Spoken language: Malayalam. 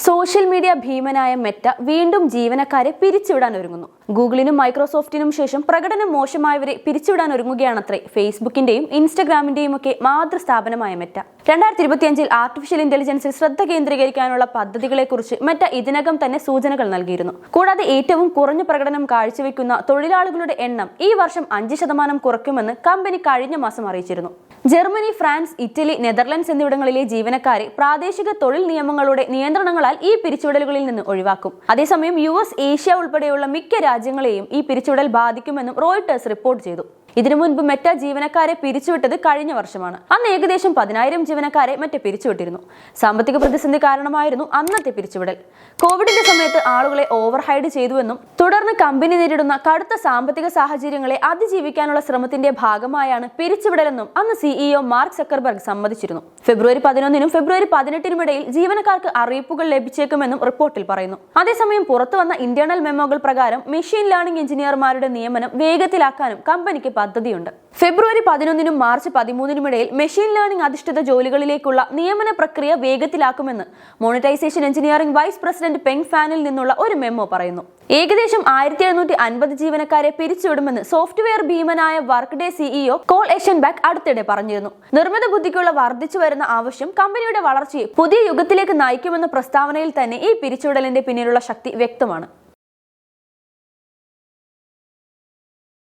സോഷ്യൽ മീഡിയ ഭീമനായ മെറ്റ വീണ്ടും ജീവനക്കാരെ പിരിച്ചുവിടാൻ ഒരുങ്ങുന്നു. ഗൂഗിളിനും മൈക്രോസോഫ്റ്റിനും ശേഷം പ്രകടനം മോശമായവരെ പിരിച്ചുവിടാൻ ഒരുങ്ങുകയാണത്രേ ഫേസ്ബുക്കിന്റെയും ഇൻസ്റ്റഗ്രാമിന്റെയും ഒക്കെ മാതൃസ്ഥാപനമായ മെറ്റ. 2025 ആർട്ടിഫിഷ്യൽ ഇന്റലിജൻസിൽ ശ്രദ്ധ കേന്ദ്രീകരിക്കാനുള്ള പദ്ധതികളെക്കുറിച്ച് മെറ്റ ഇതിനകം തന്നെ സൂചനകൾ നൽകിയിരുന്നു. കൂടാതെ ഏറ്റവും കുറഞ്ഞ പ്രകടനം കാഴ്ചവെക്കുന്ന തൊഴിലാളികളുടെ എണ്ണം ഈ വർഷം 5% കുറയ്ക്കുമെന്ന് കമ്പനി കഴിഞ്ഞ മാസം അറിയിച്ചിരുന്നു. ജർമ്മനി, ഫ്രാൻസ്, ഇറ്റലി, നെതർലൻഡ്സ് എന്നിവിടങ്ങളിലെ ജീവനക്കാരെ പ്രാദേശിക തൊഴിൽ നിയമങ്ങളുടെ നിയന്ത്രണങ്ങളാൽ ഈ പിരിച്ചുവിടലുകളിൽ നിന്ന് ഒഴിവാക്കും. അതേസമയം US, ഏഷ്യ ഉൾപ്പെടെയുള്ള മിക്ക രാജ്യങ്ങളെയും ഈ പിരിച്ചുവിടൽ ബാധിക്കുമെന്നും റോയിട്ടേഴ്സ് റിപ്പോർട്ട് ചെയ്തു. ഇതിനു മുൻപ് മെറ്റ ജീവനക്കാരെ പിരിച്ചുവിട്ടത് കഴിഞ്ഞ വർഷമാണ്. അന്ന് ഏകദേശം 10,000 ജീവനക്കാരെ മെറ്റ പിരിച്ചുവിട്ടിരുന്നു. സാമ്പത്തിക പ്രതിസന്ധി കാരണമായിരുന്നു അന്നത്തെ പിരിച്ചുവിടൽ. കോവിഡിന്റെ സമയത്ത് ആളുകളെ ഓവർഹൈഡ് ചെയ്തുവെന്നും തുടർന്ന് കമ്പനി നേരിടുന്ന കടുത്ത സാമ്പത്തിക സാഹചര്യങ്ങളെ അതിജീവിക്കാനുള്ള ശ്രമത്തിന്റെ ഭാഗമായാണ് പിരിച്ചുവിടലെന്നും അന്ന് CEO മാർക്ക് സക്കർബർഗ് സമ്മതിച്ചിരുന്നു. ഫെബ്രുവരി 11-നും ഫെബ്രുവരി 18-നും ഇടയിൽ ജീവനക്കാർക്ക് അറിയിപ്പുകൾ ലഭിച്ചേക്കുമെന്നും റിപ്പോർട്ടിൽ പറയുന്നു. അതേസമയം പുറത്തുവന്ന ഇന്റേണൽ മെമ്മോകൾ പ്രകാരം മെഷീൻ ലേണിംഗ് എഞ്ചിനീയർമാരുടെ നിയമനം വേഗത്തിലാക്കാനും കമ്പനിക്ക് പദ്ധതിയുണ്ട്. ഫെബ്രുവരി 11-നും മാർച്ച് 13-നും ഇടയിൽ മെഷീൻ ലേണിംഗ് അധിഷ്ഠിത ജോലികളിലേക്കുള്ള നിയമന പ്രക്രിയ വേഗത്തിലാക്കുമെന്ന് monetisation engineering vice president Peng ഫാനിൽ നിന്നുള്ള ഒരു മെമ്മോ പറയുന്നു. ഏകദേശം 1750 ജീവനക്കാരെ പിരിച്ചുവിടുമെന്ന് സോഫ്റ്റ്വെയർ ഭീമനായ വർക്ക്ഡേ CEO കോൾ എഷൻബാക്ക് അടുത്തിടെ പറഞ്ഞിരുന്നു. നിർമ്മിത ബുദ്ധിക്കുള്ള വർദ്ധിച്ചു വരുന്ന ആവശ്യം കമ്പനിയുടെ വളർച്ചയെ പുതിയ യുഗത്തിലേക്ക് നയിക്കുമെന്ന പ്രസ്താവനയിൽ തന്നെ ഈ പിരിച്ചുവിടലിന്റെ പിന്നിലുള്ള ശക്തി വ്യക്തമാണ്.